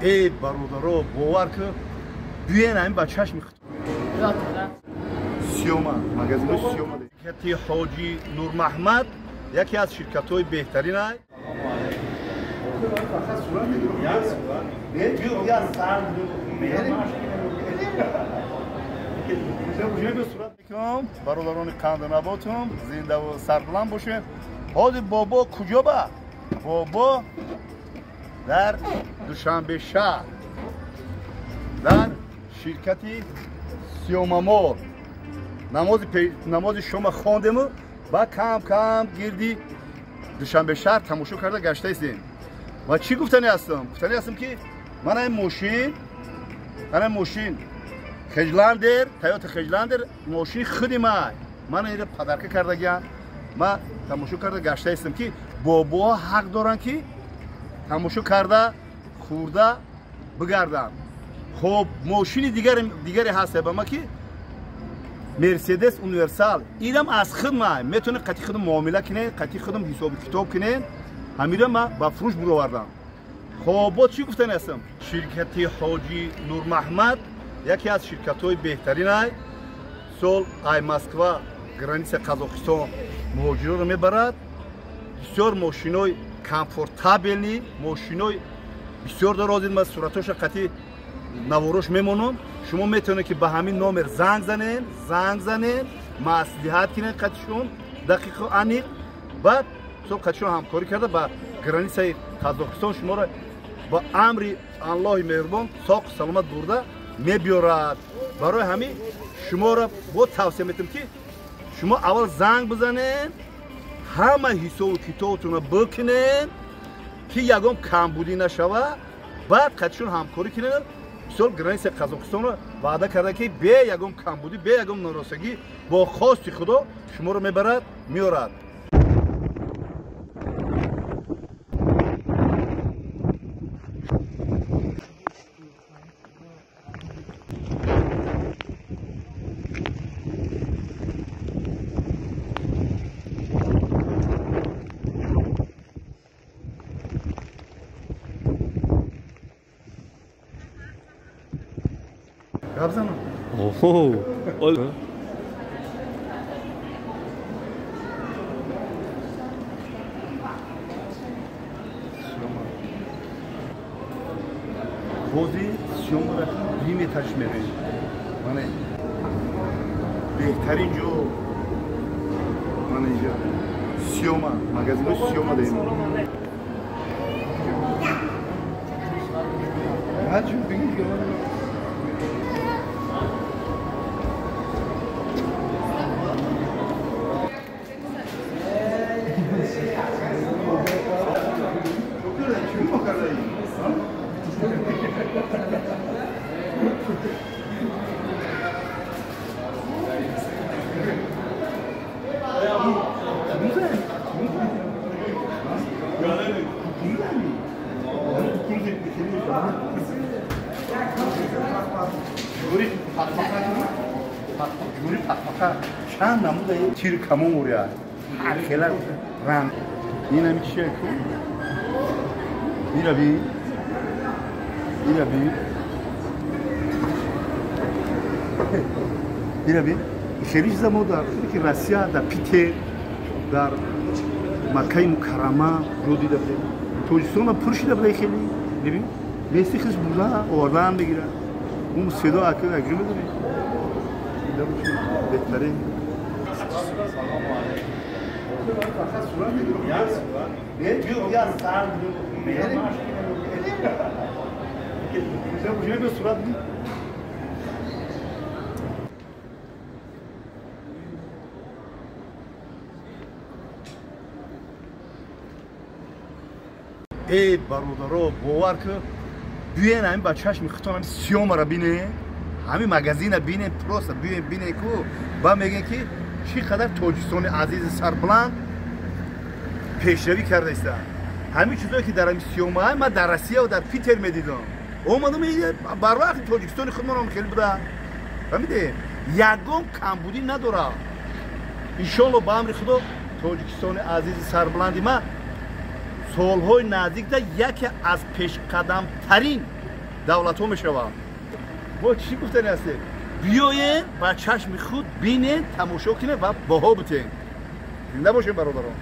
ای برادرها باور که بیاین همین بچهش میخواد سیوما مگزین سیوما شرکت حاجی نور محمد یکی از شرکت های بهترین است. برادران قندنباتم زنده و سربلند باشه. حاضر بابا کجا با؟ بابا در دوشنبه شهر در شرکتی سیوما مول نماز شما خواندیم و کم کم گردی دوشنبه شهر تماشا کرده گشته هستیم. و چی گفتنی هستم که من این ماشین خجلندر تایوتا خجلندر ماشین خودی من این پدرکه کرده گیم من تماشا کرده گشته هستم که بابا حق دارن که تماشا کرده خورده بگردم. خب ماشین دیگری هست با ما که مرسدس اونیورسال اینم از خود میتونه قطعی خودم معامله کنه قطعی خودم حساب کتاب کنه همیشه من با فروش برآوردم. خب با چی گفتن هستم شرکت حاجی نور محمد یکی از شرکت های بهترین است. سال ای مسکو گرانیس قزاقستان مهاجرا رو میبرد. بسیار ماشینای کامفورتابلی ماشینای بسیار درازی من صورتاش قطعی نواروش میمونم. شما میتونه که به همین نامر زنگ زنین مصلحت کنین قطعشون دقیق و عمیق بعد صبح قطعشون همکاری کرده با گرانیس قزاقستان شما را با امر الله مهربان ساق سلامت برده میبیارد. برای همین شما را با توصیه میتونم که شما اول زنگ بزنین همه حساب و کتابتون رو بکنین که یکم کمبودی نشوه بعد قطعشون همکاری کنین. بسیار گرانیس قزاقستان رو وعده کرده که به یکم کمبودی به یکم نارسگی با خواست خدا شما رو میبرد میارد. Gabzana. Oho. خودی شما را بیمی تشمیره من بهترین جو من اینجا سیوما مگزین سیوما داریم هر چون بگید که چند نموده تیر کمون وریا خیلی رنگ این همی چیه کن بی خیلی زمان در روسیه در پیتر در مکه مکرمه رو دیده بده توجستان پرشیده بده خیلی ببین لیستی خیلی بوده آوردن بگیره اون صدا اکر اگری میدونی بهتره ای برادرها باور که بیاین همین بچهش میخوام سیوما را بینه همین مگزین بینه پروسه بینه که با میگن که چقدر تاجیکستان عزیز سربلند پیشروی کرده است. همین چیزایی که در همین سیوما من در روسیه و در پیتر میدیدم اومدم بر وقت تاجیکستان خودمون خیلی بوده فهمیدی یکم کمبودی نداره. ان شاء الله با امر خدا تاجیکستان عزیز سربلندی ما سالهای نزدیک در یکی از پیش قدم ترین давлатҳо мешаванд. мо чӣ гуфтани ҳастем? биёед ба чашми худ бинед, тамошо кунед ва баҳо битен. Зинда бошед бародарон.